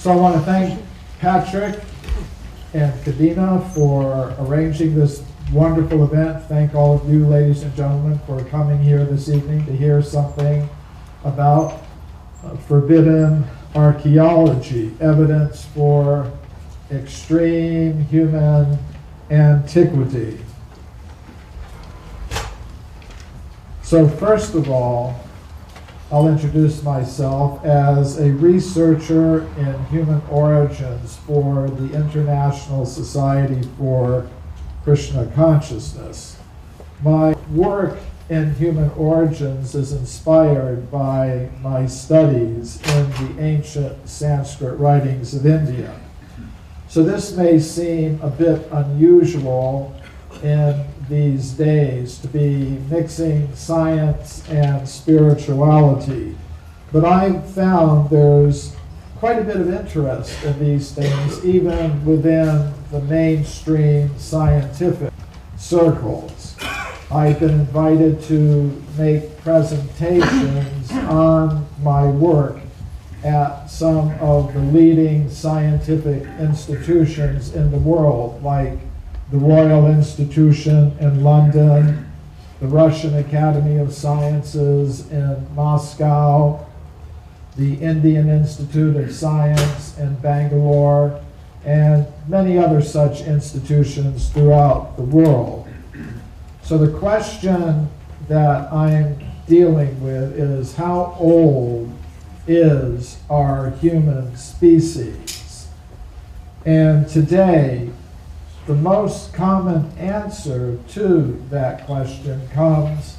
So I want to thank Patrick and Kadena for arranging this wonderful event. Thank all of you, ladies and gentlemen, for coming here this evening to hear something about forbidden archaeology, evidence for extreme human antiquity. So first of all, I'll introduce myself as a researcher in human origins for the International Society for Krishna Consciousness. My work in human origins is inspired by my studies in the ancient Sanskrit writings of India. So this may seem a bit unusual in these days to be mixing science and spirituality, but I've found there's quite a bit of interest in these things even within the mainstream scientific circles. I've been invited to make presentations on my work at some of the leading scientific institutions in the world, like the Royal Institution in London, the Russian Academy of Sciences in Moscow, the Indian Institute of Science in Bangalore, and many other such institutions throughout the world. So the question that I'm dealing with is, how old is our human species? And today, the most common answer to that question comes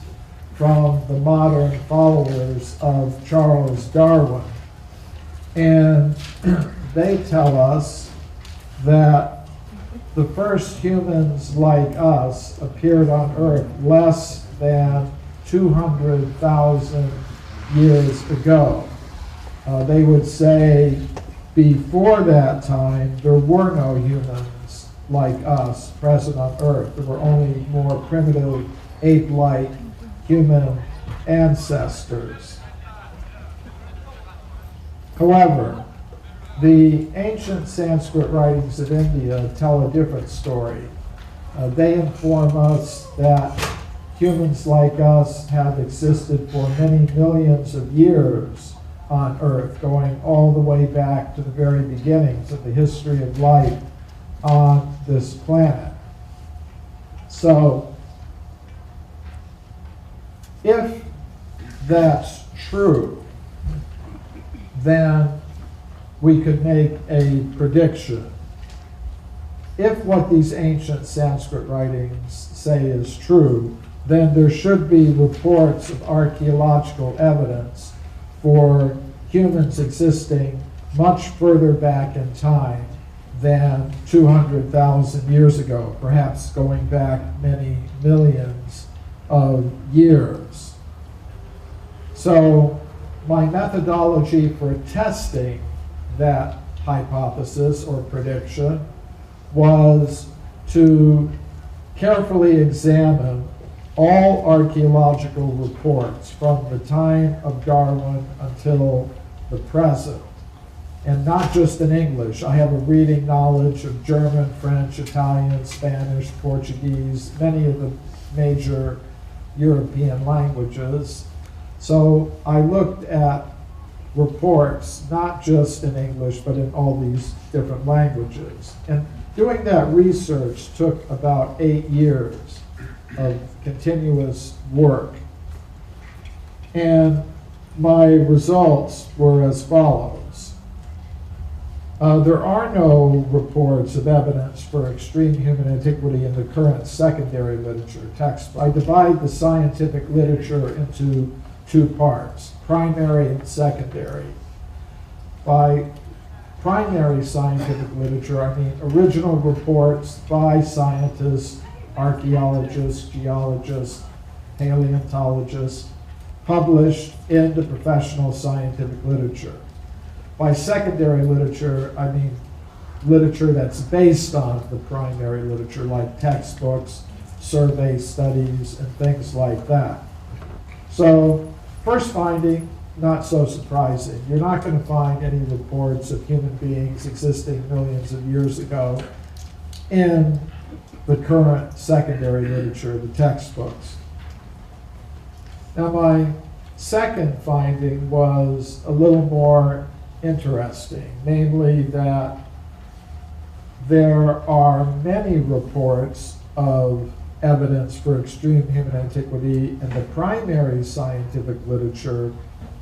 from the modern followers of Charles Darwin. And they tell us that the first humans like us appeared on Earth less than 200,000 years ago. They would say before that time there were no humans like us present on Earth. There were only more primitive, ape-like human ancestors. However, the ancient Sanskrit writings of India tell a different story. They inform us that humans like us have existed for many millions of years on Earth, going all the way back to the very beginnings of the history of life on this planet. So, if that's true, then we could make a prediction. If what these ancient Sanskrit writings say is true, then there should be reports of archaeological evidence for humans existing much further back in time than 200,000 years ago, perhaps going back many millions of years. So my methodology for testing that hypothesis or prediction was to carefully examine all archaeological reports from the time of Darwin until the present, and not just in English. I have a reading knowledge of German, French, Italian, Spanish, Portuguese, many of the major European languages. So I looked at reports, not just in English, but in all these different languages. And doing that research took about 8 years of continuous work. And my results were as follows. There are no reports of evidence for extreme human antiquity in the current secondary literature text. I divide the scientific literature into two parts, primary and secondary. By primary scientific literature, I mean original reports by scientists, archaeologists, geologists, paleontologists, published in the professional scientific literature. By secondary literature, I mean literature that's based on the primary literature, like textbooks, survey studies, and things like that. So, first finding, not so surprising. You're not going to find any reports of human beings existing millions of years ago in the current secondary literature, the textbooks. Now, my second finding was a little more interesting, namely that there are many reports of evidence for extreme human antiquity in the primary scientific literature,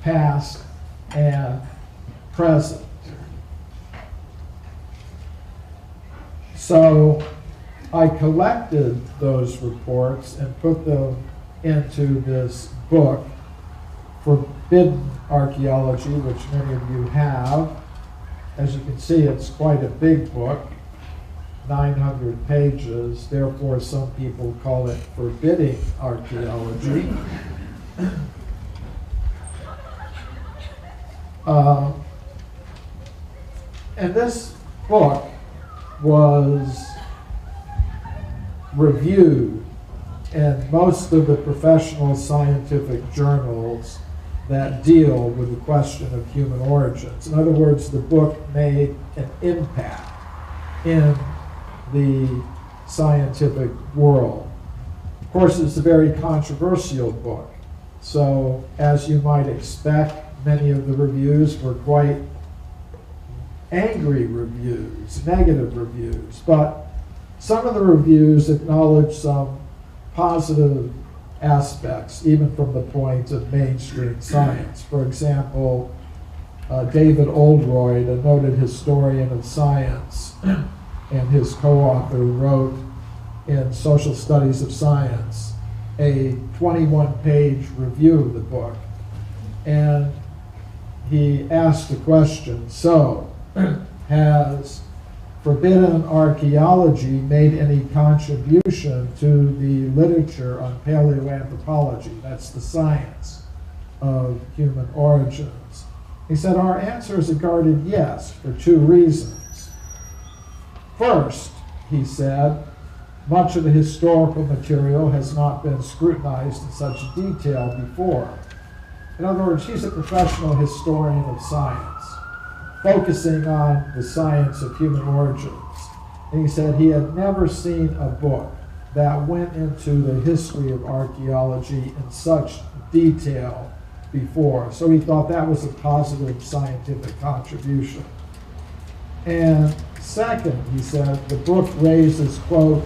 past and present. So I collected those reports and put them into this book, Forbidden Archaeology, which many of you have. As you can see, it's quite a big book, 900 pages. Therefore, some people call it Forbidding Archaeology. And this book was reviewed in most of the professional scientific journals that deal with the question of human origins. In other words, the book made an impact in the scientific world. Of course, it's a very controversial book. So, as you might expect, many of the reviews were quite angry reviews, negative reviews. But some of the reviews acknowledge some positive aspects, even from the point of mainstream science. For example, David Oldroyd, a noted historian of science, and his co-author wrote in Social Studies of Science a 21-page review of the book. And he asked the question, so, has Forbidden Archaeology made any contribution to the literature on paleoanthropology? That's the science of human origins. He said, our answer is a guarded yes for two reasons. First, he said, much of the historical material has not been scrutinized in such detail before. In other words, he's a professional historian of science, focusing on the science of human origins. And he said he had never seen a book that went into the history of archaeology in such detail before. So he thought that was a positive scientific contribution. And second, he said, the book raises, quote,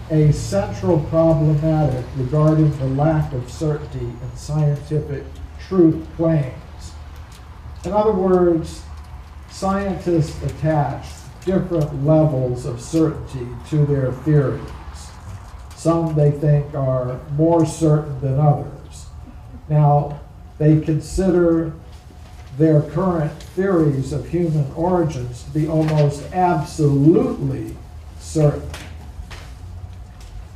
a central problematic regarding the lack of certainty in scientific truth claims. In other words, scientists attach different levels of certainty to their theories. Some they think are more certain than others. Now, they consider their current theories of human origins to be almost absolutely certain.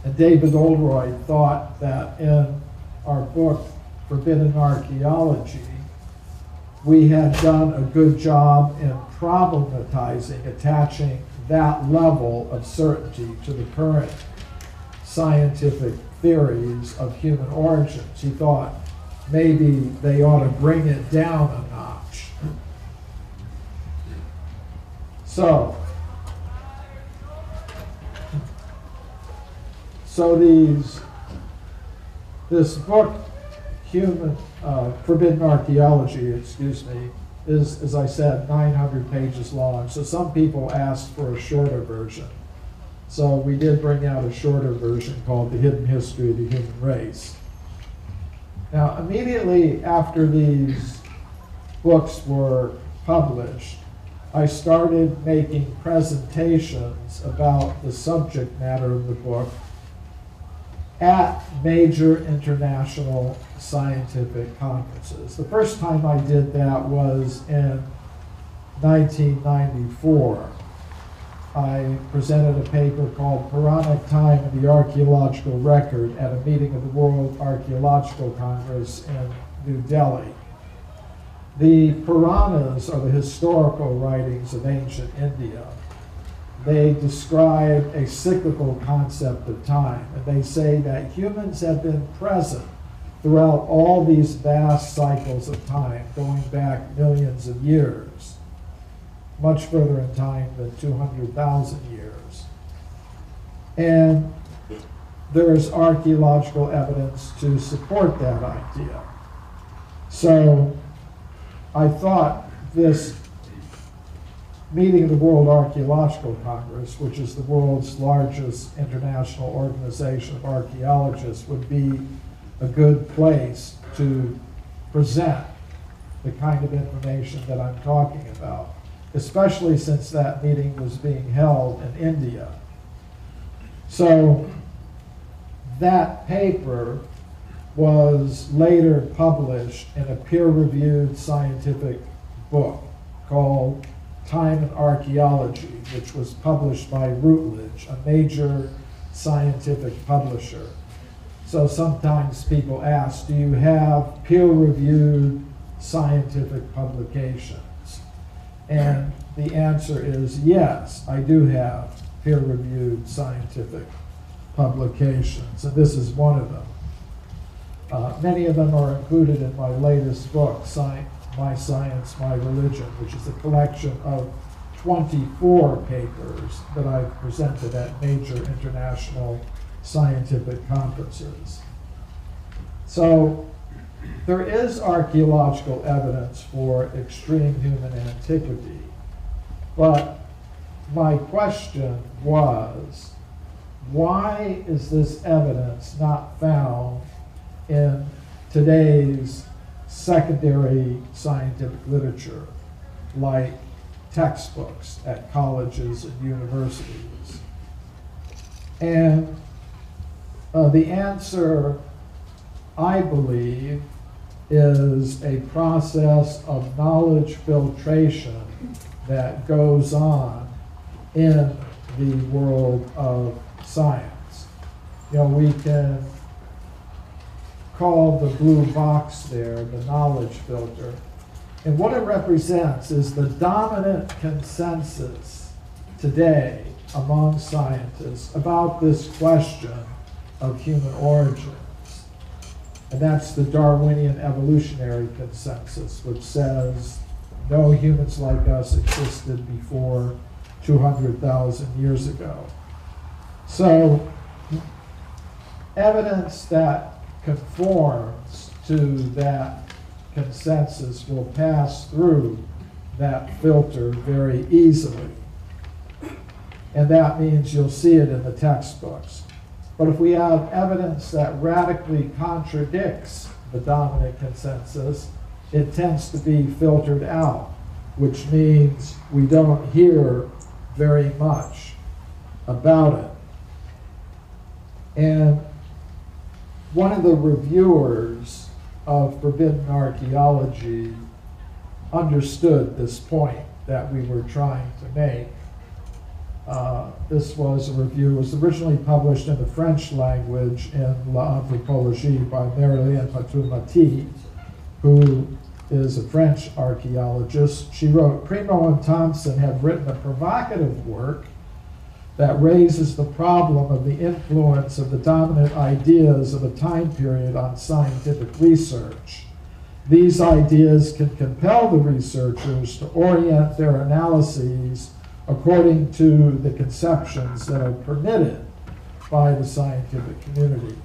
And David Oldroyd thought that in our book, Forbidden Archaeology, we had done a good job in problematizing, attaching that level of certainty to the current scientific theories of human origins. He thought maybe they ought to bring it down a notch. So this book, Forbidden Archaeology, is, as I said, 900 pages long. So some people asked for a shorter version. So we did bring out a shorter version called The Hidden History of the Human Race. Now, immediately after these books were published, I started making presentations about the subject matter of the book at major international scientific conferences. The first time I did that was in 1994. I presented a paper called Puranic Time in the Archaeological Record at a meeting of the World Archaeological Congress in New Delhi. The Puranas are the historical writings of ancient India. They describe a cyclical concept of time, and they say that humans have been present throughout all these vast cycles of time, going back millions of years, much further in time than 200,000 years. And there's archaeological evidence to support that idea. So I thought this meeting of the World Archaeological Congress, which is the world's largest international organization of archaeologists, would be a good place to present the kind of information that I'm talking about, especially since that meeting was being held in India. So that paper was later published in a peer-reviewed scientific book called Time and Archaeology, which was published by Routledge, a major scientific publisher. So sometimes people ask, do you have peer-reviewed scientific publications? And the answer is yes, I do have peer-reviewed scientific publications, and this is one of them. Many of them are included in my latest book, My Science, My Religion, which is a collection of 24 papers that I've presented at major international scientific conferences. So there is archaeological evidence for extreme human antiquity, but my question was, why is this evidence not found in today's secondary scientific literature, like textbooks at colleges and universities? And the answer, I believe, is a process of knowledge filtration that goes on in the world of science. You know, we can call the blue box there the knowledge filter. And what it represents is the dominant consensus today among scientists about this question of human origins. And that's the Darwinian evolutionary consensus, which says no humans like us existed before 200,000 years ago. So evidence that conforms to that consensus will pass through that filter very easily. And that means you'll see it in the textbooks. But if we have evidence that radically contradicts the dominant consensus, it tends to be filtered out, which means we don't hear very much about it. And one of the reviewers of Forbidden Archaeology understood this point that we were trying to make. This was a review, it was originally published in the French language in L'Anthropologie by Marilyn Patoumati, who is a French archaeologist. She wrote, Primo and Thompson have written a provocative work that raises the problem of the influence of the dominant ideas of a time period on scientific research. These ideas can compel the researchers to orient their analyses according to the conceptions that are permitted by the scientific community.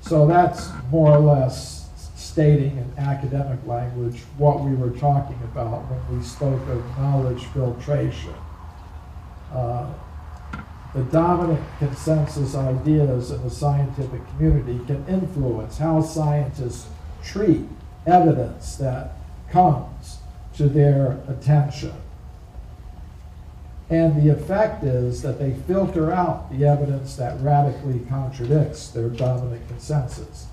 So that's more or less stating in academic language what we were talking about when we spoke of knowledge filtration. The dominant consensus ideas in the scientific community can influence how scientists treat evidence that comes to their attention. And the effect is that they filter out the evidence that radically contradicts their dominant consensus.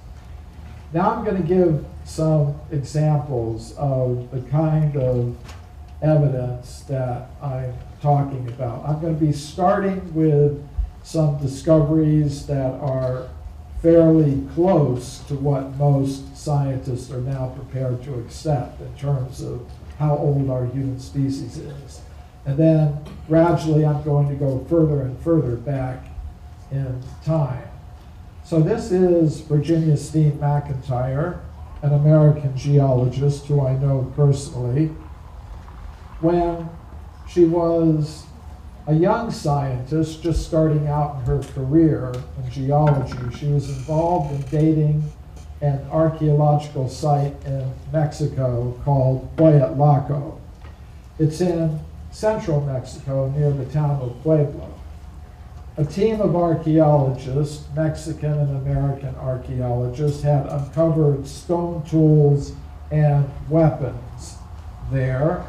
Now I'm going to give some examples of the kind of evidence that I'm talking about. I'm going to be starting with some discoveries that are fairly close to what most scientists are now prepared to accept in terms of how old our human species is. And then gradually I'm going to go further and further back in time. So this is Virginia Steen McIntyre, an American geologist who I know personally. When she was a young scientist just starting out in her career in geology, she was involved in dating an archaeological site in Mexico called Hueyatlaco. It's in central Mexico near the town of Puebla. A team of archaeologists, Mexican and American archaeologists, had uncovered stone tools and weapons there.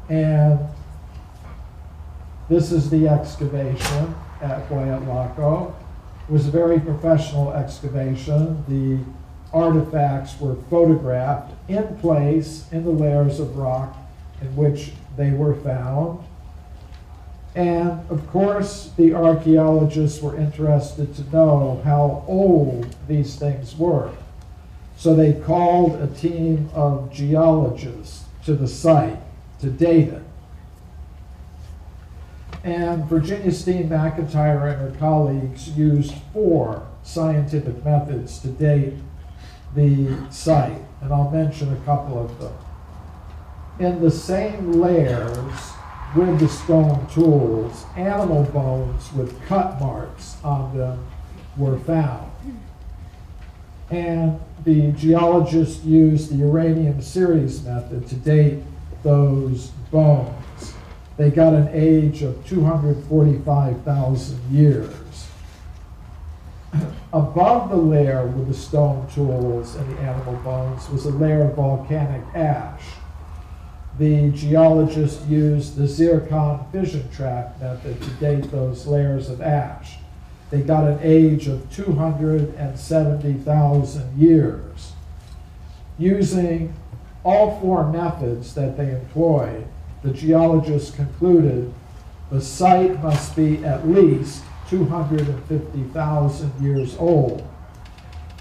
And this is the excavation at Hueyatlaco. It was a very professional excavation. The artifacts were photographed in place in the layers of rock in which they were found. And of course, the archaeologists were interested to know how old these things were. So they called a team of geologists to the site to date it. And Virginia Steen McIntyre and her colleagues used 4 scientific methods to date the site, and I'll mention a couple of them. In the same layers with the stone tools, animal bones with cut marks on them were found. And the geologists used the uranium series method to date those bones. They got an age of 245,000 years. Above the layer with the stone tools and the animal bones was a layer of volcanic ash. The geologists used the zircon fission trap method to date those layers of ash. They got an age of 270,000 years. Using all 4 methods that they employed, the geologists concluded the site must be at least 250,000 years old.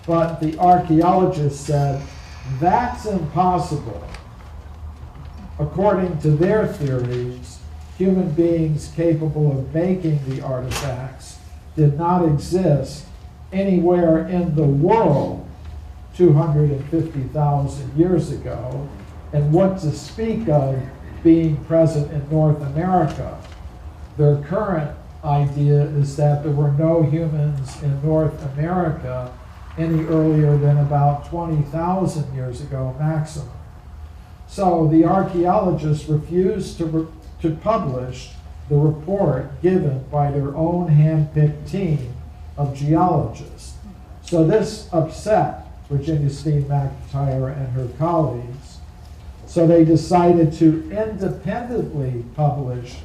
But the archaeologists said, that's impossible. According to their theories, human beings capable of making the artifacts did not exist anywhere in the world 250,000 years ago, and what to speak of being present in North America. Their current idea is that there were no humans in North America any earlier than about 20,000 years ago maximum. So the archaeologists refused to publish the report given by their own hand-picked team of geologists. So this upset Virginia Steen McIntyre and her colleagues. So they decided to independently publish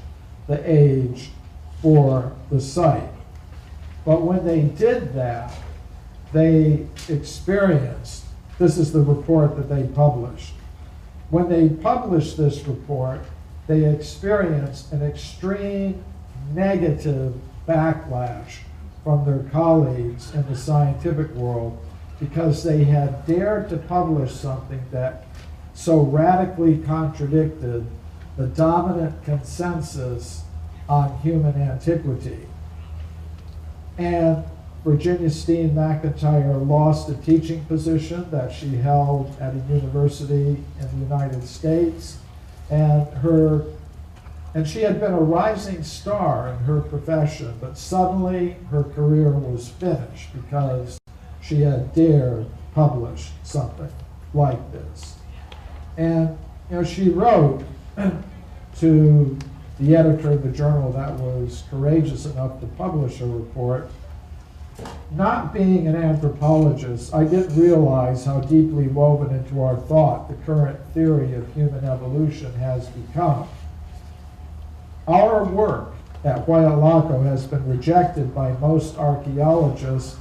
the age for the site. But when they did that, they experienced, this is the report that they published. When they published this report, they experienced an extreme negative backlash from their colleagues in the scientific world because they had dared to publish something that so radically contradicted the dominant consensus on human antiquity. And Virginia Steen McIntyre lost a teaching position that she held at a university in the United States, and she had been a rising star in her profession, but suddenly her career was finished because she had dared publish something like this. And she wrote to the editor of the journal that was courageous enough to publish a report. Not being an anthropologist, I didn't realize how deeply woven into our thought the current theory of human evolution has become. Our work at Hueyatlaco has been rejected by most archaeologists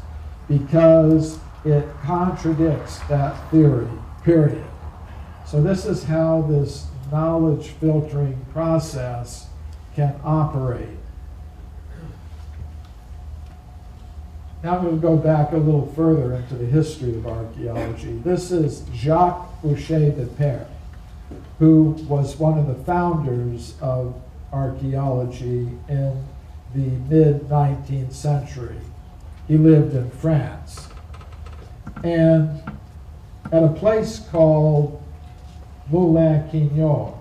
because it contradicts that theory, period. So this is how this knowledge filtering process can operate. Now I'm going to go back a little further into the history of archaeology. This is Jacques Boucher de Pere, who was one of the founders of archaeology in the the mid-19th century. He lived in France. And at a place called Moulins-Quignon,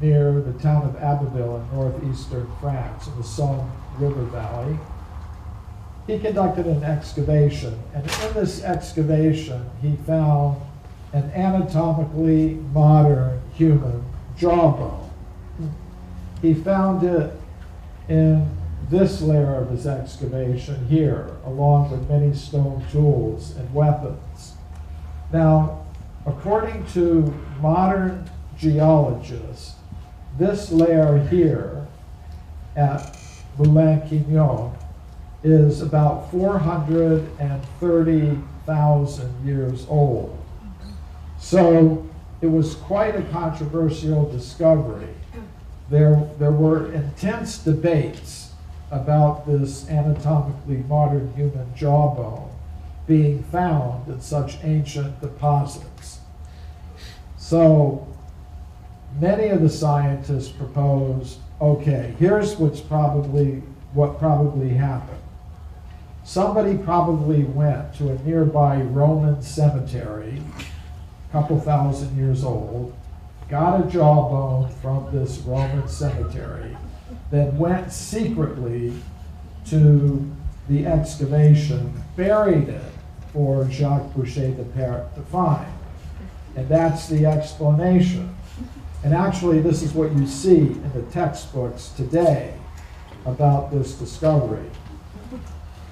near the town of Abbeville in northeastern France, in the Somme River Valley, he conducted an excavation. And in this excavation, he found an anatomically modern human jawbone. He found it in this layer of his excavation here, along with many stone tools and weapons. Now, according to modern geologists, this layer here at Moulins-Quignon is about 430,000 years old. So it was quite a controversial discovery. There were intense debates about this anatomically modern human jawbone being found in such ancient deposits. So many of the scientists proposed, okay, here's what probably happened. Somebody probably went to a nearby Roman cemetery, a couple thousand years old, got a jawbone from this Roman cemetery, then went secretly to the excavation, buried it for Jacques Boucher de Perthes to find. And that's the explanation. And actually, this is what you see in the textbooks today about this discovery.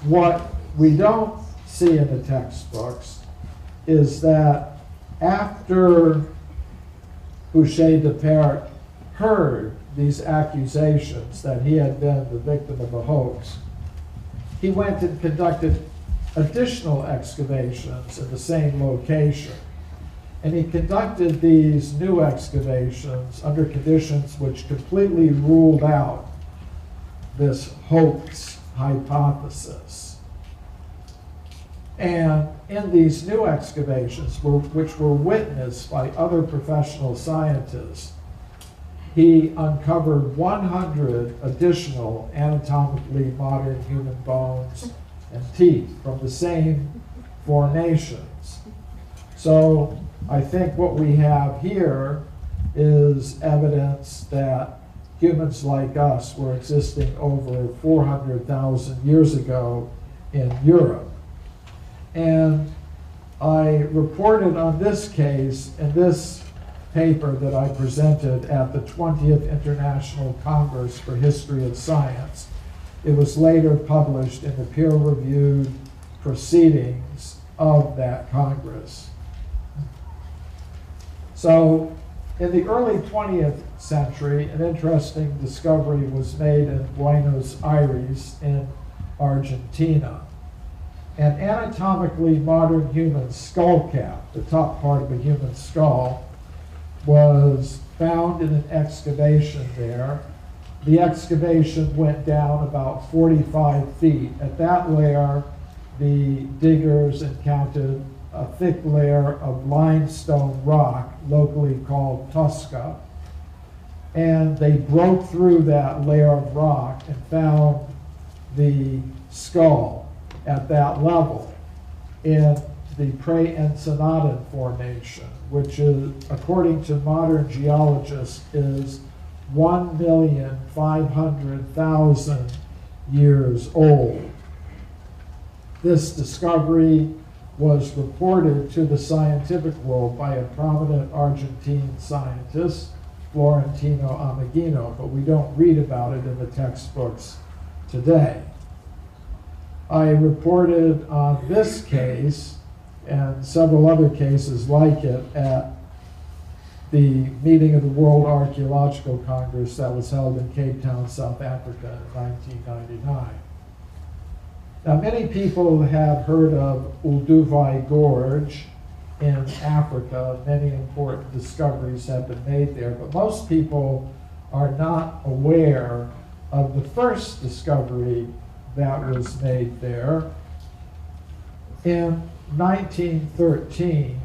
What we don't see in the textbooks is that after Boucher de Perthes heard these accusations that he had been the victim of a hoax, he went and conducted additional excavations in the same location. And he conducted these new excavations under conditions which completely ruled out this hoax hypothesis. And in these new excavations, which were witnessed by other professional scientists, he uncovered 100 additional anatomically modern human bones and teeth from the same formations. So I think what we have here is evidence that humans like us were existing over 400,000 years ago in Europe. And I reported on this case in this paper that I presented at the 20th International Congress for History of Science. It was later published in the peer-reviewed proceedings of that Congress. So in the early 20th century, an interesting discovery was made in Buenos Aires in Argentina. An anatomically modern human skull cap, the top part of a human skull, was found in an excavation there. The excavation went down about 45 feet. At that layer, the diggers encountered a thick layer of limestone rock, locally called Tosca, and they broke through that layer of rock and found the skull at that level in the Pre-Ensenada Formation, which is, according to modern geologists, is 1,500,000 years old. This discovery was reported to the scientific world by a prominent Argentine scientist, Florentino Ameghino, but we don't read about it in the textbooks today. I reported on this case and several other cases like it at the meeting of the World Archaeological Congress that was held in Cape Town, South Africa in 1999. Now, many people have heard of Olduvai Gorge in Africa. Many important discoveries have been made there, but most people are not aware of the first discovery that was made there. In 1913,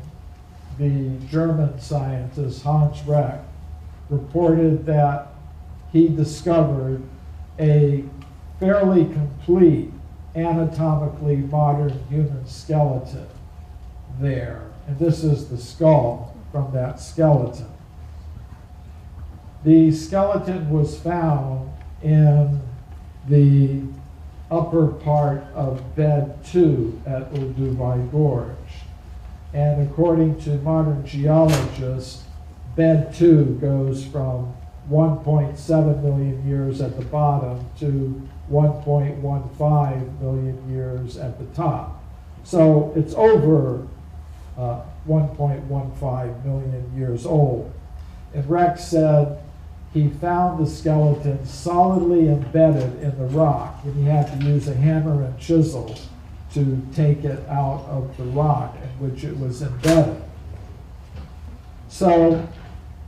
the German scientist Hans Reck reported that he discovered a fairly complete anatomically modern human skeleton there. And this is the skull from that skeleton. The skeleton was found in the upper part of bed 2 at Olduvai Gorge. And according to modern geologists, bed 2 goes from 1.7 million years at the bottom to 1.15 million years at the top. So it's over 1.15 million years old. And Rex said he found the skeleton solidly embedded in the rock, and he had to use a hammer and chisel to take it out of the rock in which it was embedded. So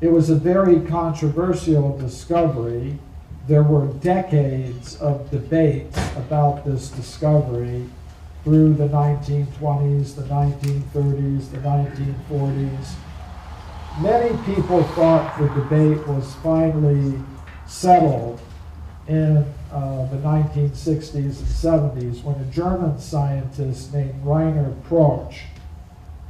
it was a very controversial discovery. There were decades of debate about this discovery through the 1920s, the 1930s, the 1940s. Many people thought the debate was finally settled in the 1960s and 70s when a German scientist named Rainer Proch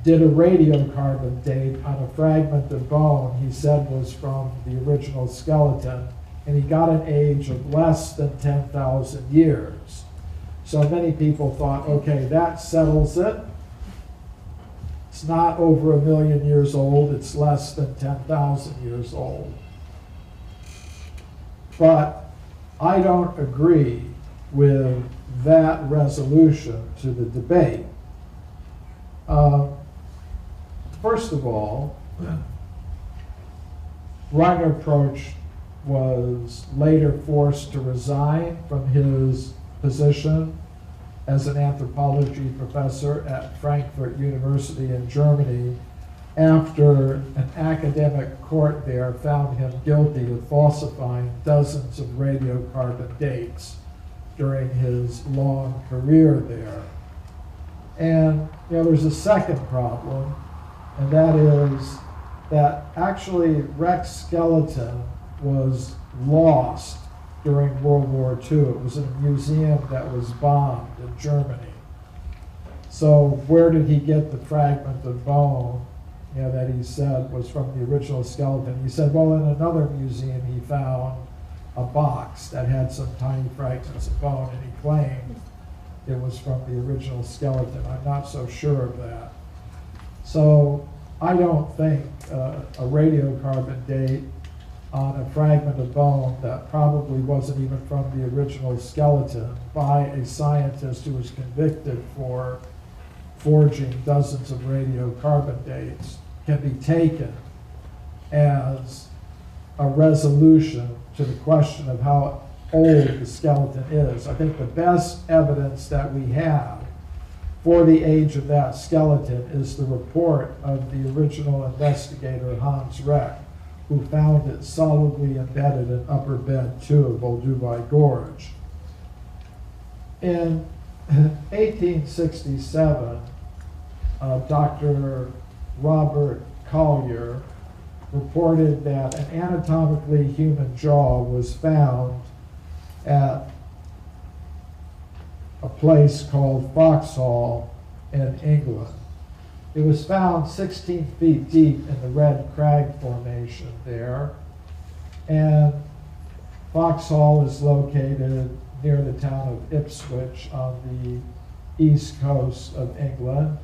did a radiocarbon date on a fragment of bone he said was from the original skeleton, and he got an age of less than 10,000 years. So many people thought, okay, that settles it. It's not over 1 million years old, it's less than 10,000 years old. But I don't agree with that resolution to the debate. First of all, Rainer Proch was later forced to resign from his position as an anthropology professor at Frankfurt University in Germany after an academic court there found him guilty of falsifying dozens of radiocarbon dates during his long career there. And there's a second problem, and that is that actually Rex skeleton was lost during World War II. It was in a museum that was bombed in Germany. So where did he get the fragment of bone that he said was from the original skeleton? He said, well, in another museum he found a box that had some tiny fragments of bone, and he claimed it was from the original skeleton. I'm not so sure of that. So I don't think a radiocarbon date on a fragment of bone that probably wasn't even from the original skeleton by a scientist who was convicted for forging dozens of radiocarbon dates can be taken as a resolution to the question of how old the skeleton is. I think the best evidence that we have for the age of that skeleton is the report of the original investigator, Hans Reck, who found it solidly embedded in upper bed 2 of Olduvai Gorge. In 1867, Dr. Robert Collier reported that an anatomically human jaw was found at a place called Foxhall in England. It was found 16 feet deep in the Red Crag Formation there, and Foxhall is located near the town of Ipswich on the east coast of England.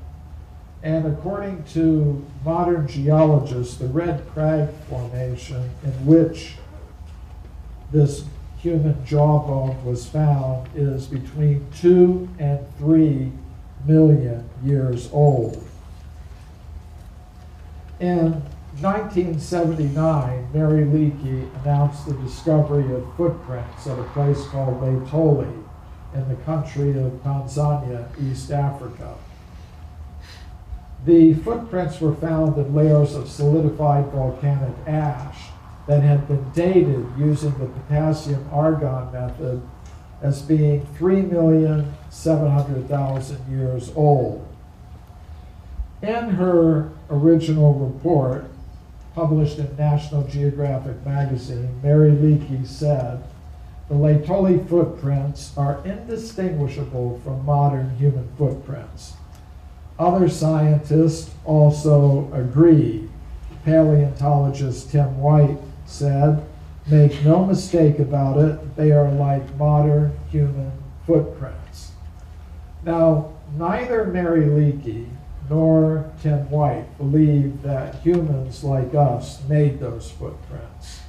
And according to modern geologists, the Red Crag Formation in which this human jawbone was found is between 2 and 3 million years old. In 1979, Mary Leakey announced the discovery of footprints at a place called Laetoli in the country of Tanzania, East Africa. The footprints were found in layers of solidified volcanic ash that had been dated using the potassium-argon method as being 3,700,000 years old. In her original report, published in National Geographic magazine, Mary Leakey said the Laetoli footprints are indistinguishable from modern human footprints. Other scientists also agree. Paleontologist Tim White said, "Make no mistake about it, they are like modern human footprints." Now, neither Mary Leakey nor Tim White believe that humans like us made those footprints.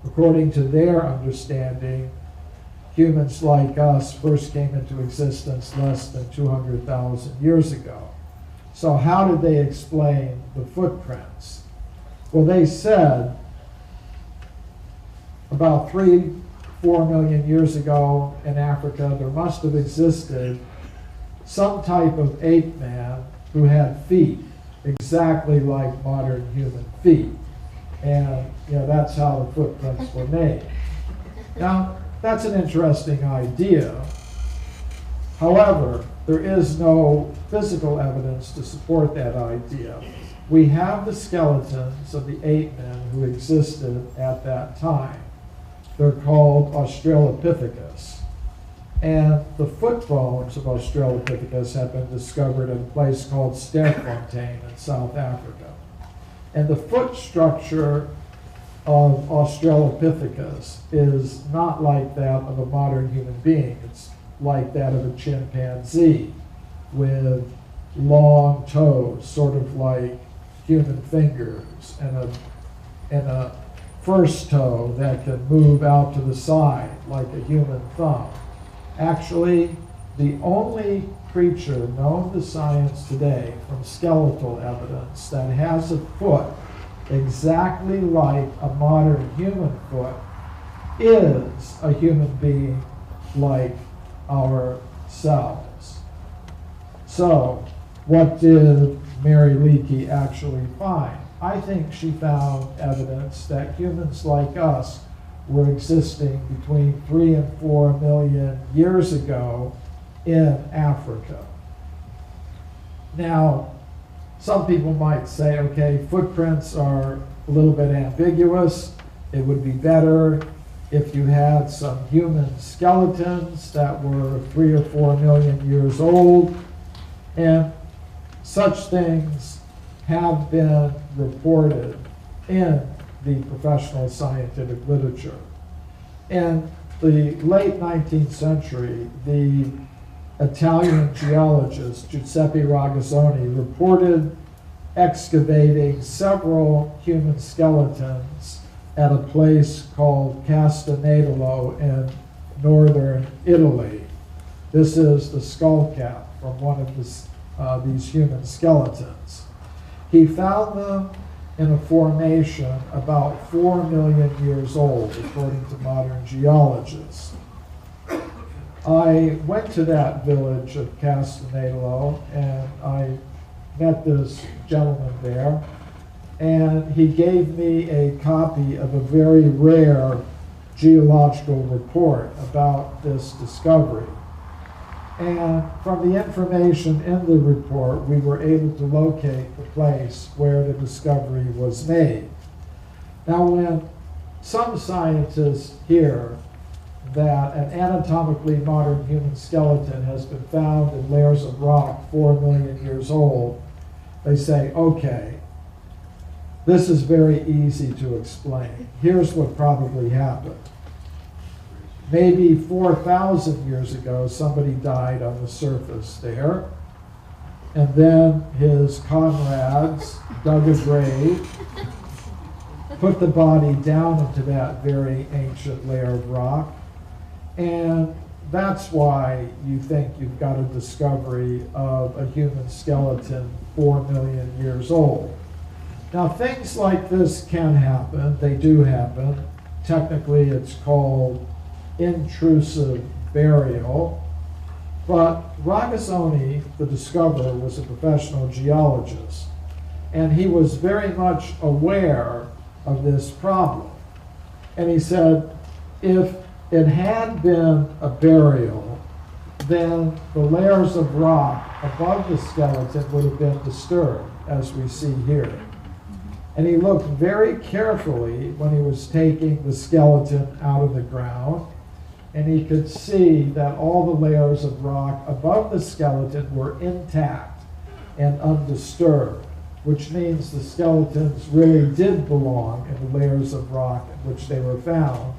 According to their understanding, humans like us first came into existence less than 200,000 years ago. So how did they explain the footprints? Well, they said about 3-4 million years ago in Africa, there must have existed some type of ape man who had feet exactly like modern human feet. And that's how the footprints were made. Now, that's an interesting idea. However, there is no physical evidence to support that idea. We have the skeletons of the ape men who existed at that time. They're called Australopithecus. And the foot bones of Australopithecus have been discovered in a place called Sterkfontein in South Africa. And the foot structure of Australopithecus is not like that of a modern human being. It's like that of a chimpanzee with long toes, sort of like human fingers, and a first toe that can move out to the side like a human thumb. Actually, the only creature known to science today from skeletal evidence that has a foot exactly like a modern human foot is a human being like ourselves. So, what did Mary Leakey actually find? I think she found evidence that humans like us were existing between 3 and 4 million years ago in Africa. Now, some people might say, okay, footprints are a little bit ambiguous. It would be better if you had some human skeletons that were 3 or 4 million years old. And such things have been reported in the professional scientific literature. In the late 19th century, the Italian geologist Giuseppe Ragazzoni reported excavating several human skeletons at a place called Castanedolo in northern Italy. This is the skull cap from one of these human skeletons. He found them in a formation about 4 million years old, according to modern geologists. I went to that village of Castanedolo, and I met this gentleman there, and he gave me a copy of a very rare geological report about this discovery. And from the information in the report, we were able to locate the place where the discovery was made. Now, when some scientists hear that an anatomically modern human skeleton has been found in layers of rock 4 million years old, they say, okay, this is very easy to explain. Here's what probably happened. Maybe 4,000 years ago, somebody died on the surface there, and then his comrades dug a grave, put the body down into that very ancient layer of rock, and that's why you think you've got a discovery of a human skeleton 4 million years old. Now, things like this can happen. They do happen. Technically, it's called intrusive burial. But Ragazzoni, the discoverer, was a professional geologist, and he was very much aware of this problem. And he said, if it had been a burial, then the layers of rock above the skeleton would have been disturbed, as we see here. And he looked very carefully when he was taking the skeleton out of the ground. and he could see that all the layers of rock above the skeleton were intact and undisturbed, which means the skeletons really did belong in the layers of rock in which they were found,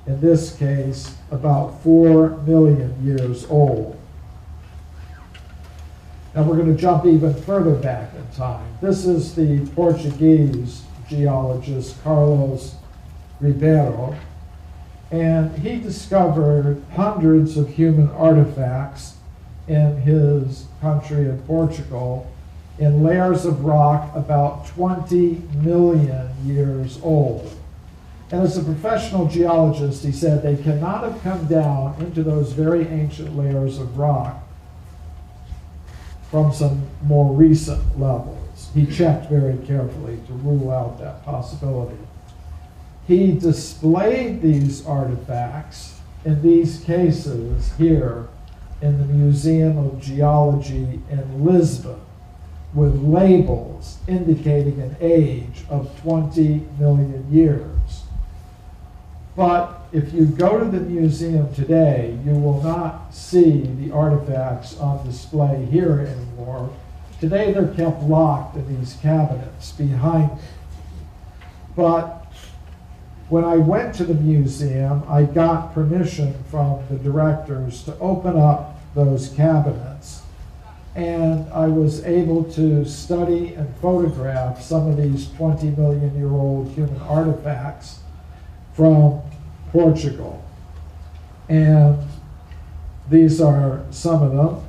in this case about 4 million years old. Now we're going to jump even further back in time. This is the Portuguese geologist Carlos Ribeiro, and he discovered hundreds of human artifacts in his country of Portugal in layers of rock about 20 million years old. And as a professional geologist, he said they cannot have come down into those very ancient layers of rock from some more recent levels. He checked very carefully to rule out that possibility. He displayed these artifacts in these cases here in the Museum of Geology in Lisbon with labels indicating an age of 20 million years. But if you go to the museum today, you will not see the artifacts on display here anymore. Today they're kept locked in these cabinets behind me. But when I went to the museum, I got permission from the directors to open up those cabinets, and I was able to study and photograph some of these 20-million-year-old human artifacts from Portugal. And these are some of them.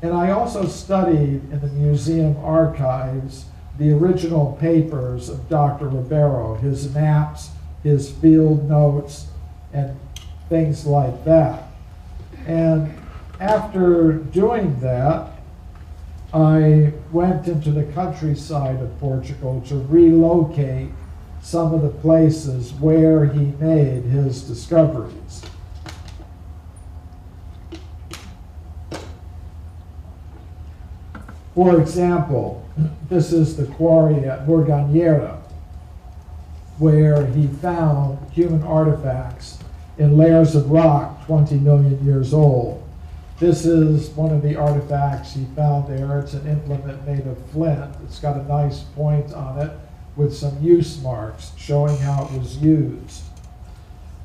And I also studied in the museum archives the original papers of Dr. Ribeiro, his maps, his field notes, and things like that. And after doing that, I went into the countryside of Portugal to relocate some of the places where he made his discoveries. For example, this is the quarry at Morganheira, where he found human artifacts in layers of rock 20 million years old. This is one of the artifacts he found there. It's an implement made of flint. It's got a nice point on it with some use marks showing how it was used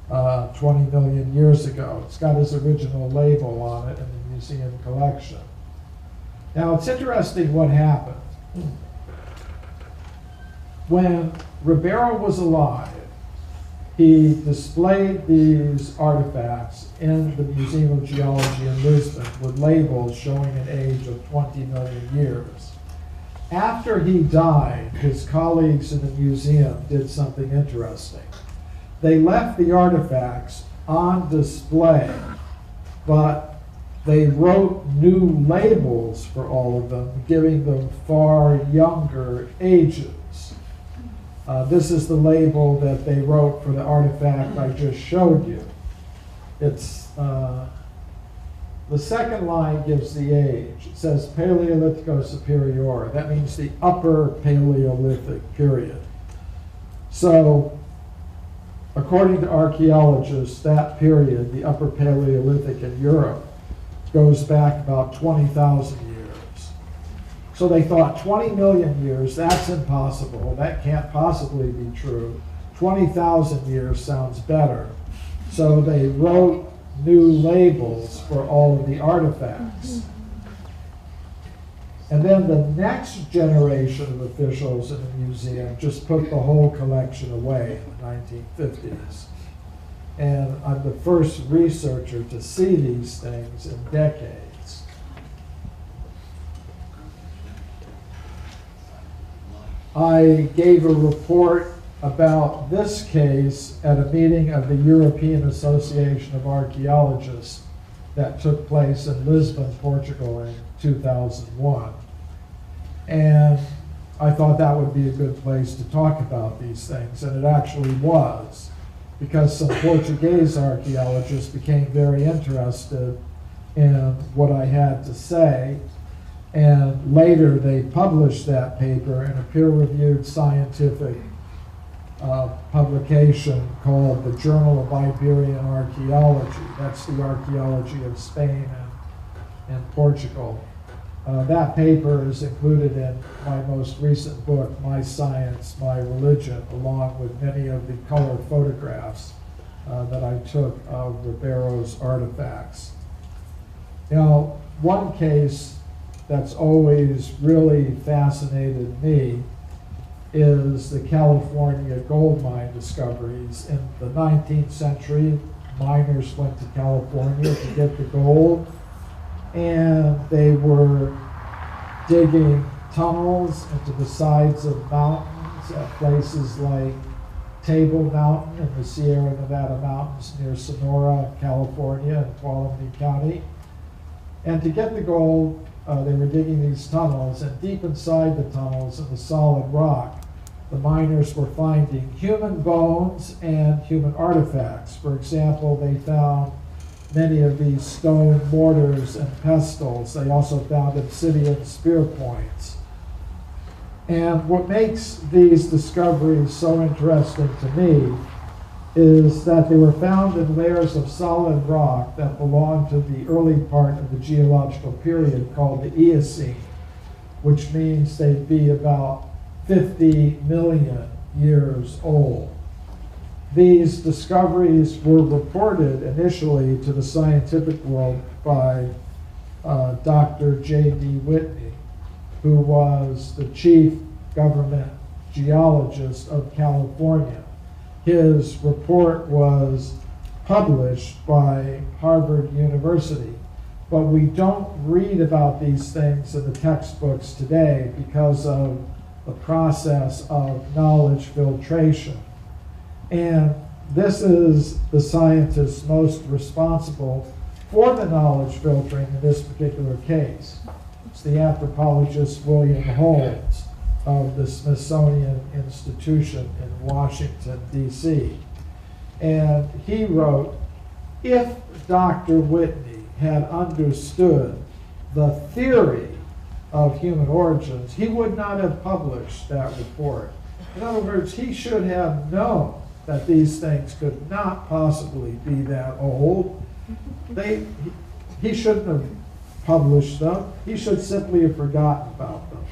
20 million years ago. It's got his original label on it in the museum collection. Now it's interesting what happened. When Ribeiro was alive, he displayed these artifacts in the Museum of Geology in Lisbon with labels showing an age of 20 million years. After he died, his colleagues in the museum did something interesting. They left the artifacts on display, but they wrote new labels for all of them, giving them far younger ages. This is the label that they wrote for the artifact I just showed you. It's the second line gives the age. It says Paleolithico Superior. That means the upper Paleolithic period. So, according to archaeologists, that period, the upper Paleolithic in Europe, goes back about 20,000 years. So they thought 20 million years, that's impossible. That can't possibly be true. 20,000 years sounds better. So they wrote new labels for all of the artifacts. And then the next generation of officials in the museum just put the whole collection away in the 1950s. And I'm the first researcher to see these things in decades. I gave a report about this case at a meeting of the European Association of Archaeologists that took place in Lisbon, Portugal in 2001. And I thought that would be a good place to talk about these things, and it actually was, because some Portuguese archaeologists became very interested in what I had to say, and later they published that paper in a peer-reviewed scientific publication called the Journal of Iberian Archaeology. That's the archaeology of Spain and Portugal. That paper is included in my most recent book, My Science, My Religion, along with many of the color photographs that I took of Ribeiro's artifacts. Now, one case that's always really fascinated me is the California gold mine discoveries. In the 19th century, miners went to California to get the gold, and they were digging tunnels into the sides of mountains at places like Table Mountain in the Sierra Nevada mountains near Sonora, California, and Tuolumne County. And to get the gold, they were digging these tunnels, and deep inside the tunnels in the solid rock, the miners were finding human bones and human artifacts. For example, they found many of these stone mortars and pestles. They also found obsidian spear points. And what makes these discoveries so interesting to me is that they were found in layers of solid rock that belonged to the early part of the geological period called the Eocene, which means they'd be about 50 million years old. These discoveries were reported initially to the scientific world by Dr. J.D. Whitney, who was the chief government geologist of California. His report was published by Harvard University, but we don't read about these things in the textbooks today because of the process of knowledge filtration. And this is the scientist most responsible for the knowledge filtering in this particular case. It's the anthropologist William Holmes of the Smithsonian Institution in Washington, D.C. And he wrote, if Dr. Whitney had understood the theory of human origins, he would not have published that report. In other words, he should have known that these things could not possibly be that old. He shouldn't have published them. He should simply have forgotten about them.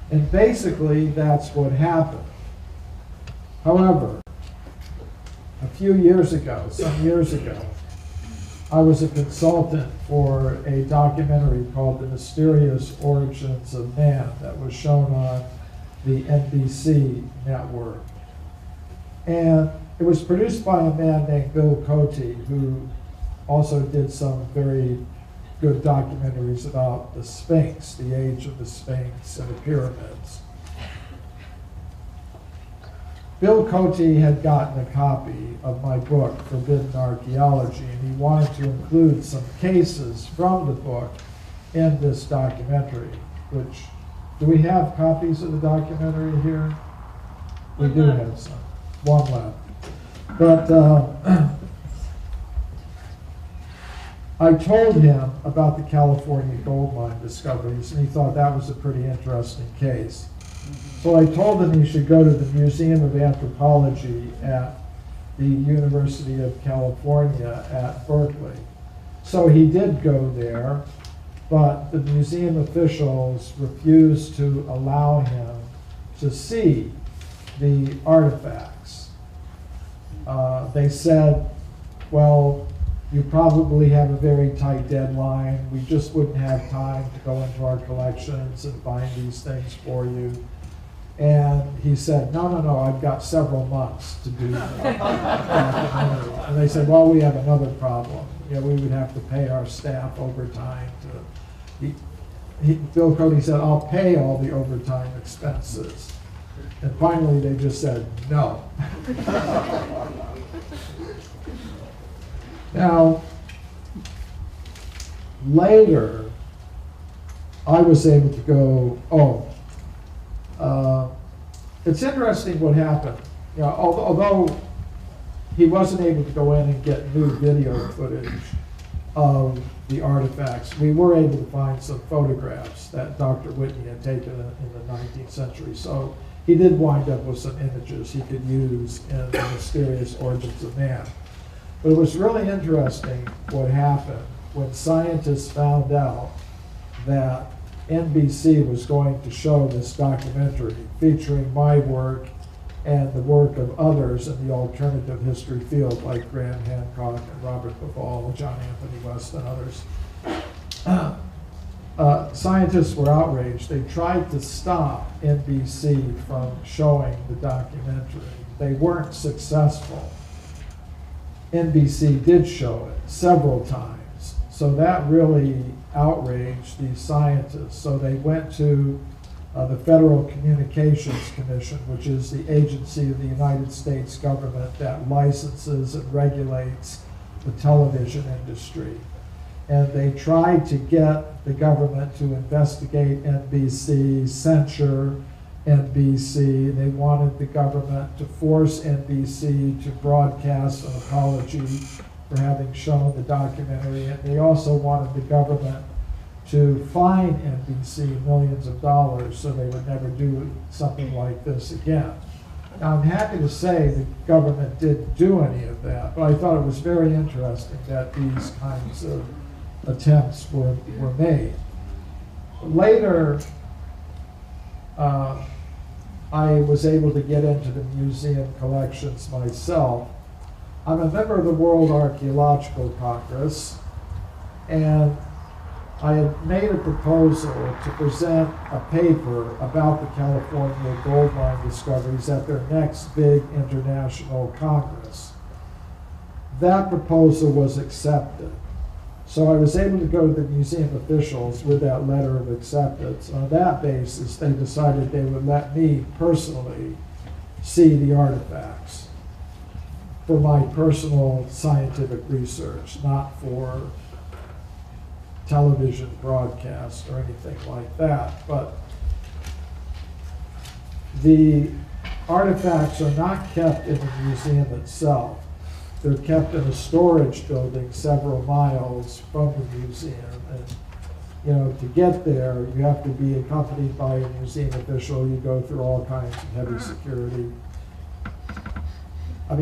And basically, that's what happened. However, a few years ago, some years ago, I was a consultant for a documentary called The Mysterious Origins of Man that was shown on the NBC network. And it was produced by a man named Bill Cote, who also did some very good documentaries about the Sphinx, the age of the Sphinx and the pyramids. Bill Cote had gotten a copy of my book, Forbidden Archaeology, and he wanted to include some cases from the book in this documentary, which, do we have copies of the documentary here? We do have some. One left. But I told him about the California gold mine discoveries, and he thought that was a pretty interesting case. So I told him he should go to the Museum of Anthropology at the University of California at Berkeley. So he did go there, but the museum officials refused to allow him to see the artifacts. They said, well, you probably have a very tight deadline. We just wouldn't have time to go into our collections and find these things for you. And he said, no, I've got several months to do that. And they said, well, we have another problem. We would have to pay our staff overtime. Bill Cote said, I'll pay all the overtime expenses. And finally, they just said, no. Now, later, I was able to go, it's interesting what happened. Although he wasn't able to go in and get new video footage of the artifacts, we were able to find some photographs that Dr. Whitney had taken in the 19th century. So he did wind up with some images he could use in The Mysterious Origins of Man. But it was really interesting what happened when scientists found out that NBC was going to show this documentary featuring my work and the work of others in the alternative history field, like Graham Hancock and Robert Bauval, John Anthony West, and others. Scientists were outraged. They tried to stop NBC from showing the documentary. They weren't successful. NBC did show it several times. So that really outraged these scientists. So they went to the Federal Communications Commission, which is the agency of the United States government that licenses and regulates the television industry. And they tried to get the government to investigate NBC, censure NBC. They wanted the government to force NBC to broadcast an apology for having shown the documentary. And they also wanted the government to fine NBC millions of dollars so they would never do something like this again. Now, I'm happy to say the government didn't do any of that, but I thought it was very interesting that these kinds of attempts were made. Later, I was able to get into the museum collections myself. I'm a member of the World Archaeological Congress, and I had made a proposal to present a paper about the California gold mine discoveries at their next big international congress. That proposal was accepted. So I was able to go to the museum officials with that letter of acceptance. On that basis, they decided they would let me personally see the artifacts for my personal scientific research, not for television broadcast or anything like that. But the artifacts are not kept in the museum itself. They're kept in a storage building several miles from the museum. And, you know, to get there, you have to be accompanied by a museum official. You go through all kinds of heavy security. I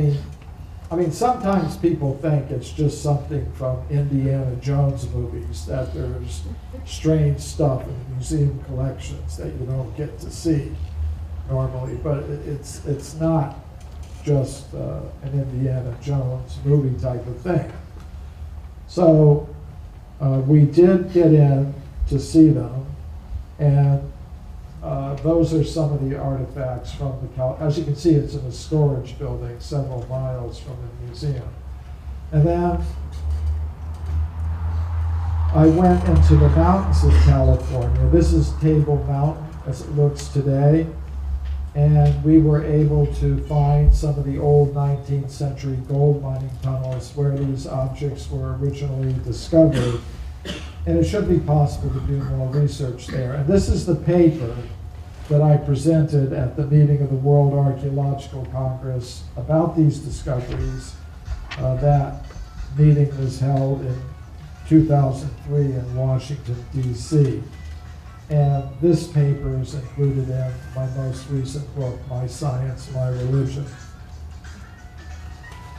mean, sometimes people think it's just something from Indiana Jones movies, that there's strange stuff in the museum collections that you don't get to see normally, but it's not just an Indiana Jones movie type of thing. So we did get in to see them, and those are some of the artifacts from the as you can see, it's in a storage building several miles from the museum. And then I went into the mountains of California. This is Table Mountain as it looks today. And we were able to find some of the old 19th century gold mining tunnels where these objects were originally discovered. And it should be possible to do more research there. And this is the paper that I presented at the meeting of the World Archaeological Congress about these discoveries. That meeting was held in 2003 in Washington, D.C. And this paper is included in my most recent book, My Science, My Religion.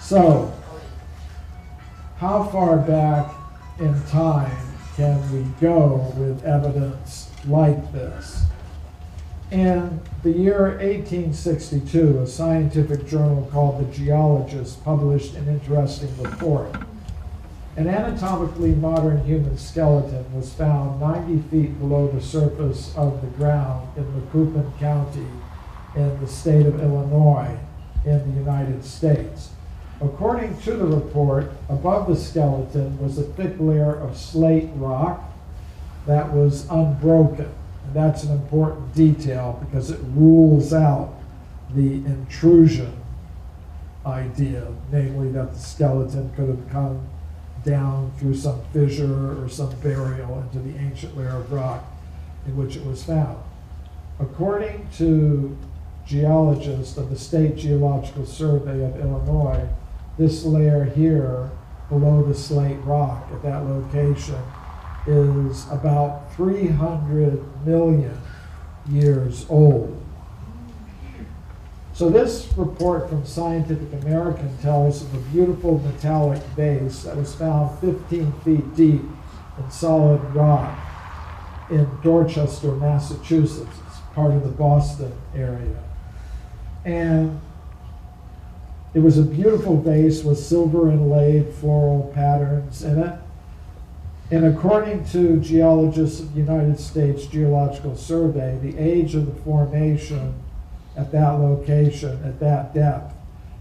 So, how far back in time can we go with evidence like this? In the year 1862, a scientific journal called The Geologist published an interesting report. An anatomically modern human skeleton was found 90 feet below the surface of the ground in Macoupin County in the state of Illinois in the United States. According to the report, above the skeleton was a thick layer of slate rock that was unbroken. And that's an important detail because it rules out the intrusion idea, namely that the skeleton could have come down through some fissure or some burial into the ancient layer of rock in which it was found. According to geologists of the State Geological Survey of Illinois, this layer here below the slate rock at that location is about 300 million years old. So this report from Scientific American tells of a beautiful metallic vase that was found 15 feet deep in solid rock in Dorchester, Massachusetts. It's part of the Boston area. And it was a beautiful vase with silver inlaid floral patterns in it. And according to geologists of the United States Geological Survey, the age of the formation at that location, at that depth,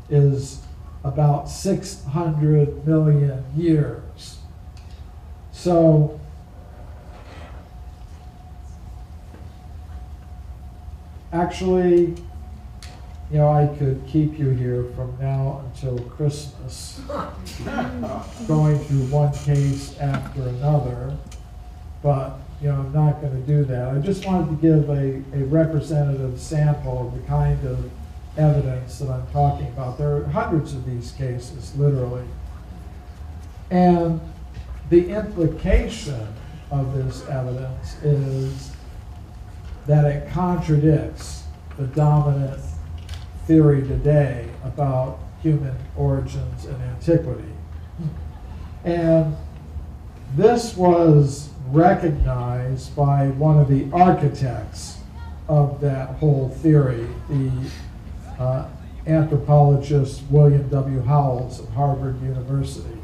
is about 600 million years. So actually, you know, I could keep you here from now until Christmas, going through one case after another, but you know, I'm not going to do that. I just wanted to give a representative sample of the kind of evidence that I'm talking about. There are hundreds of these cases, literally. And the implication of this evidence is that it contradicts the dominant theory today about human origins and antiquity. And this was recognized by one of the architects of that whole theory, the anthropologist William W. Howells of Harvard University.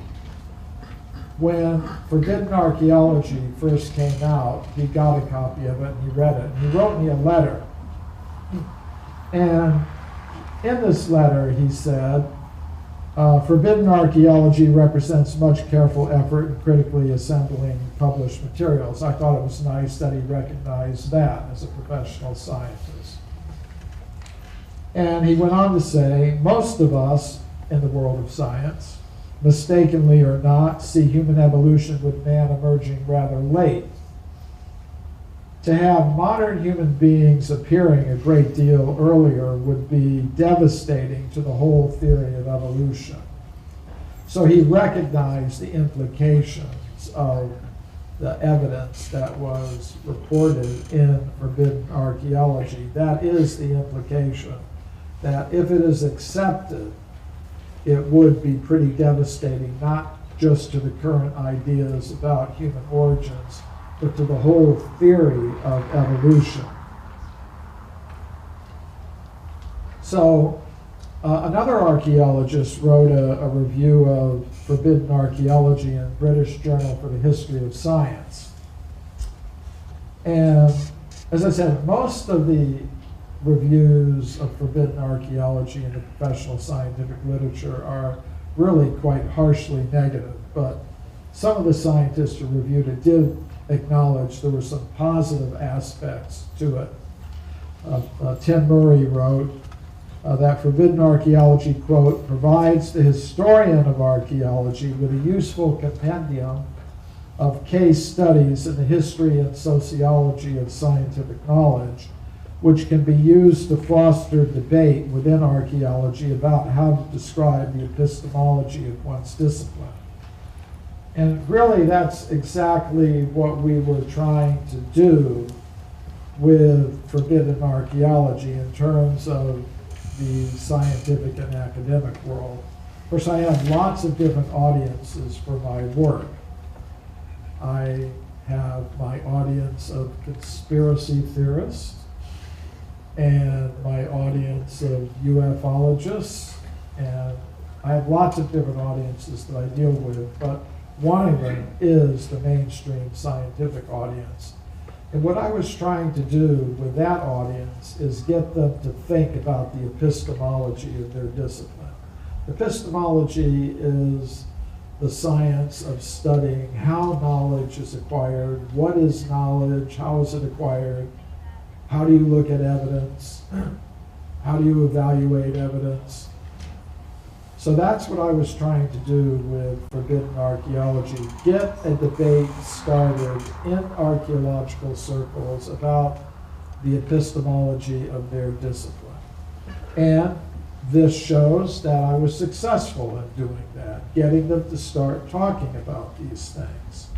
When Forbidden Archaeology first came out, he got a copy of it and he read it. And he wrote me a letter. And in this letter, he said, Forbidden Archaeology represents much careful effort in critically assembling published materials. I thought it was nice that he recognized that as a professional scientist. And he went on to say, most of us in the world of science, mistakenly or not, see human evolution with man emerging rather late. To have modern human beings appearing a great deal earlier would be devastating to the whole theory of evolution. So he recognized the implications of the evidence that was reported in Forbidden Archaeology. That is the implication, that if it is accepted, it would be pretty devastating, not just to the current ideas about human origins, but to the whole theory of evolution. So another archaeologist wrote a review of Forbidden Archaeology in British Journal for the History of Science. And as I said, most of the reviews of Forbidden Archaeology in the professional scientific literature are really quite harshly negative, but some of the scientists who reviewed it did acknowledge there were some positive aspects to it. Tim Murray wrote that Forbidden Archaeology, quote, provides the historian of archaeology with a useful compendium of case studies in the history and sociology of scientific knowledge, which can be used to foster debate within archaeology about how to describe the epistemology of one's discipline. And really, that's exactly what we were trying to do with Forbidden Archaeology in terms of the scientific and academic world. Of course, I have lots of different audiences for my work. I have my audience of conspiracy theorists, and my audience of ufologists, and I have lots of different audiences that I deal with, but one of them is the mainstream scientific audience. And what I was trying to do with that audience is get them to think about the epistemology of their discipline. Epistemology is the science of studying how knowledge is acquired, what is knowledge, how is it acquired, how do you look at evidence, how do you evaluate evidence. So that's what I was trying to do with Forbidden Archaeology, get a debate started in archaeological circles about the epistemology of their discipline. And this shows that I was successful in doing that, getting them to start talking about these things.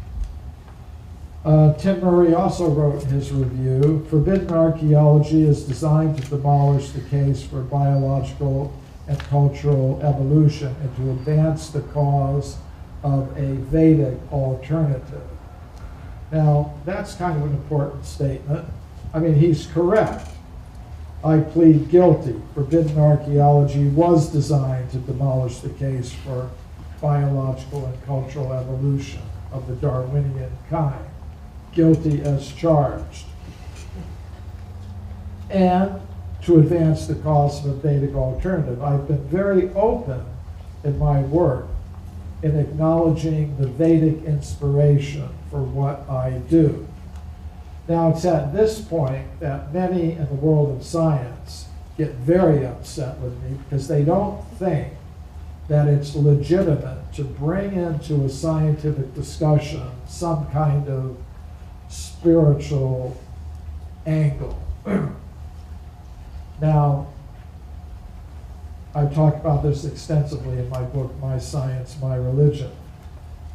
Tim Murray also wrote in his review, forbidden archaeology is designed to demolish the case for biological and cultural evolution and to advance the cause of a Vedic alternative. Now, that's kind of an important statement. I mean, he's correct. I plead guilty. Forbidden archaeology was designed to demolish the case for biological and cultural evolution of the Darwinian kind. Guilty as charged. And to advance the cause of a Vedic alternative. I've been very open in my work in acknowledging the Vedic inspiration for what I do. Now, it's at this point that many in the world of science get very upset with me because they don't think that it's legitimate to bring into a scientific discussion some kind of spiritual angle. Now, I talk about this extensively in my book, My Science, My Religion.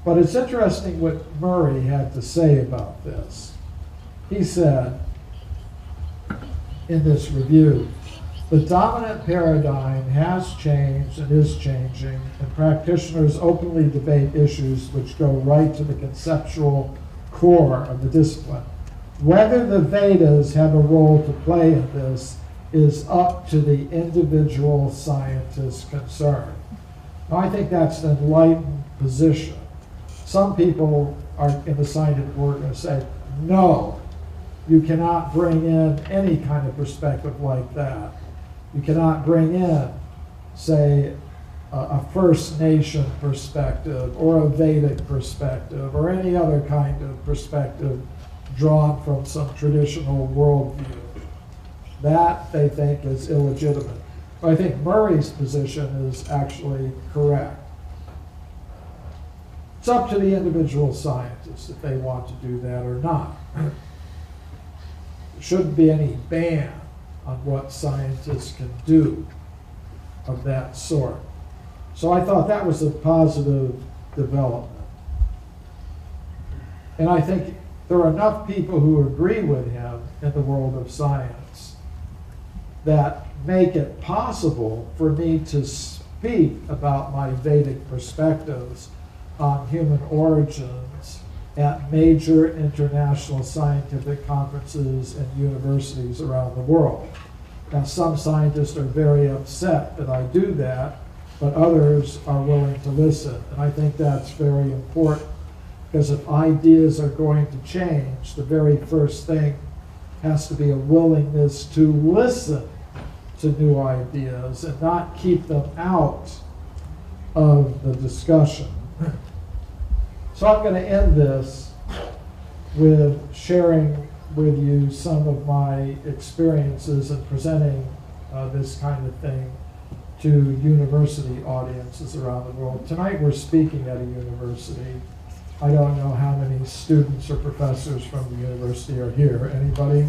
But it's interesting what Murray had to say about this. He said in this review, the dominant paradigm has changed and is changing, and practitioners openly debate issues which go right to the conceptual core of the discipline. Whether the Vedas have a role to play in this is up to the individual scientist concerned. Now, I think that's an enlightened position. Some people are in the scientific world going to say, no, you cannot bring in any kind of perspective like that. You cannot bring in, say, a First Nation perspective or a Vedic perspective or any other kind of perspective drawn from some traditional worldview. That, they think, is illegitimate. But I think Murray's position is actually correct. It's up to the individual scientists if they want to do that or not. There shouldn't be any ban on what scientists can do of that sort. So I thought that was a positive development. And I think there are enough people who agree with him in the world of science that make it possible for me to speak about my Vedic perspectives on human origins at major international scientific conferences and universities around the world. Now, some scientists are very upset that I do that, but others are willing to listen. And I think that's very important, because if ideas are going to change, the very first thing has to be a willingness to listen to new ideas and not keep them out of the discussion. So I'm going to end this with sharing with you some of my experiences in presenting this kind of thing to university audiences around the world. Tonight we're speaking at a university. I don't know how many students or professors from the university are here. Anybody?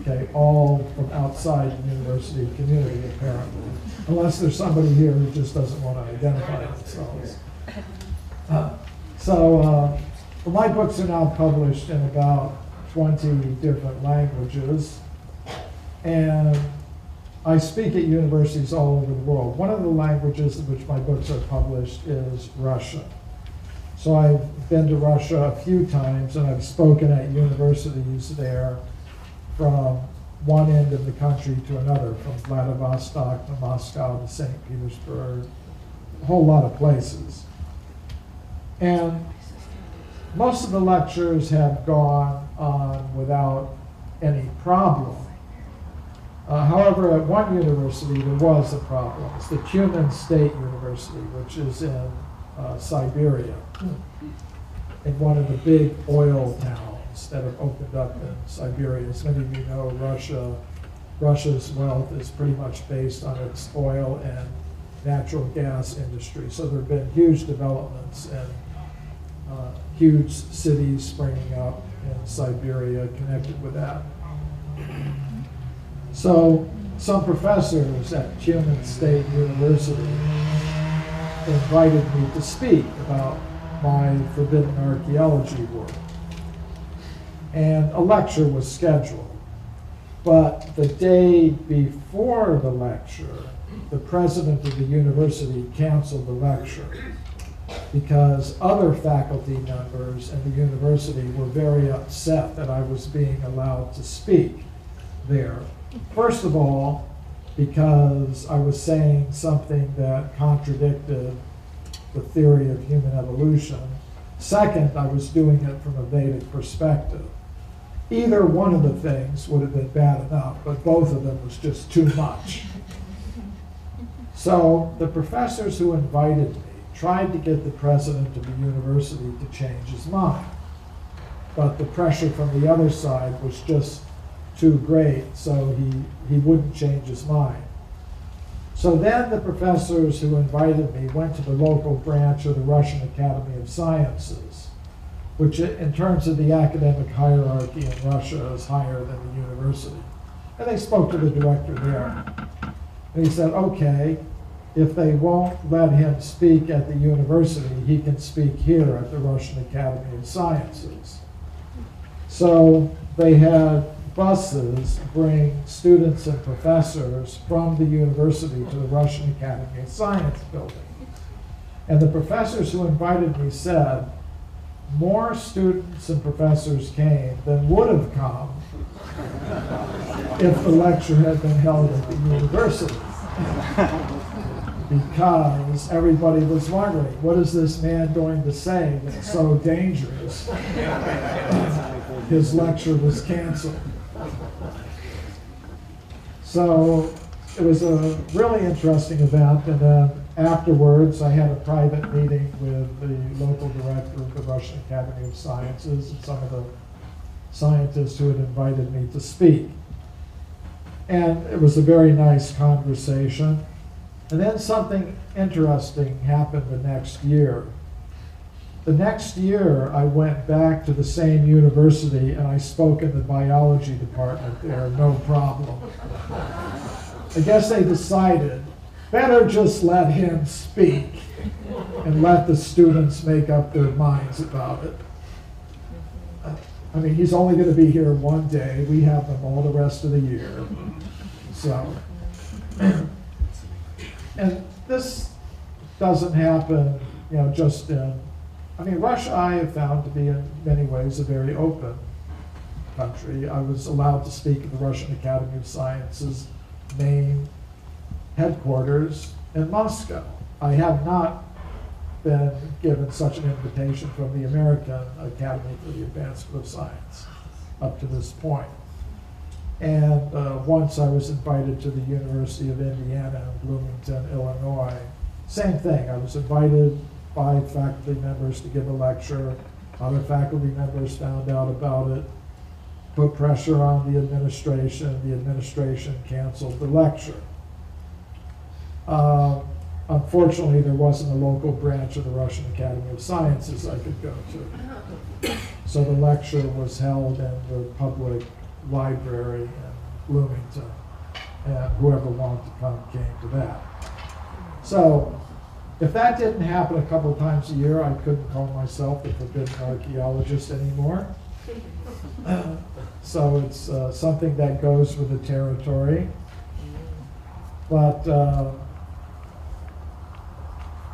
Okay, all from outside the university community, apparently. Unless there's somebody here who just doesn't want to identify themselves. Well, my books are now published in about 20 different languages, and I speak at universities all over the world. One of the languages in which my books are published is Russian. So I've been to Russia a few times, and I've spoken at universities there from one end of the country to another, from Vladivostok to Moscow to St. Petersburg, a whole lot of places. And most of the lectures have gone on without any problem. However, at one university there was a problem. It's the Tyumen State University, which is in Siberia, in one of the big oil towns that have opened up in Siberia. As many of you know, Russia's wealth is pretty much based on its oil and natural gas industry. So there have been huge developments and huge cities springing up in Siberia connected with that. So some professors at Tyumen State University invited me to speak about my forbidden archaeology work. And a lecture was scheduled. But the day before the lecture, the president of the university canceled the lecture because other faculty members in the university were very upset that I was being allowed to speak there. First of all, because I was saying something that contradicted the theory of human evolution. Second, I was doing it from a Vedic perspective. Either one of the things would have been bad enough, but both of them was just too much. So the professors who invited me tried to get the president of the university to change his mind. But the pressure from the other side was just too great, so he wouldn't change his mind. So then the professors who invited me went to the local branch of the Russian Academy of Sciences, which in terms of the academic hierarchy in Russia is higher than the university. And they spoke to the director there. And he said, okay, if they won't let him speak at the university, he can speak here at the Russian Academy of Sciences. So they had buses bring students and professors from the university to the Russian Academy of Science building. And the professors who invited me said, more students and professors came than would have come if the lecture had been held at the university. Because everybody was wondering, what is this man going to say that's so dangerous? His lecture was canceled. So it was a really interesting event, and then afterwards I had a private meeting with the local director of the Russian Academy of Sciences and some of the scientists who had invited me to speak. And it was a very nice conversation. And then something interesting happened the next year. The next year, I went back to the same university and I spoke in the biology department there, no problem. I guess they decided, better just let him speak and let the students make up their minds about it. I mean, he's only going to be here one day. We have them all the rest of the year. So, and this doesn't happen, you know, just in, I mean, Russia I have found to be in many ways a very open country. I was allowed to speak at the Russian Academy of Sciences main headquarters in Moscow. I have not been given such an invitation from the American Academy for the Advancement of Science up to this point. And once I was invited to the University of Indiana in Bloomington, Illinois. Same thing, I was invited by faculty members to give a lecture. Other faculty members found out about it, put pressure on the administration canceled the lecture. Unfortunately, there wasn't a local branch of the Russian Academy of Sciences I could go to. So the lecture was held in the public library in Bloomington, and whoever wanted to come came to that. So if that didn't happen a couple of times a year, I couldn't call myself a forbidden archaeologist anymore. So it's something that goes with the territory. But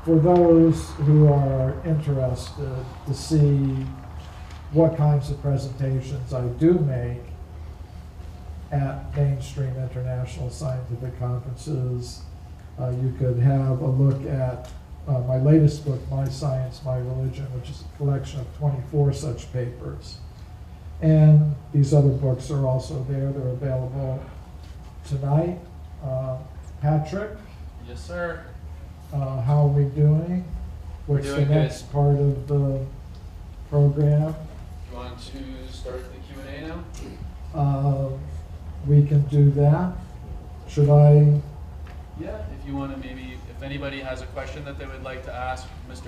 for those who are interested to see what kinds of presentations I do make at mainstream international scientific conferences, you could have a look at my latest book, My Science, My Religion, which is a collection of 24 such papers. And these other books are also there. They're available tonight. Patrick? Yes, sir. How are we doing? What's the next part of the program? You want to start the Q&A now? We can do that. Should I? Yeah, if you want to maybe, if anybody has a question that they would like to ask Mr.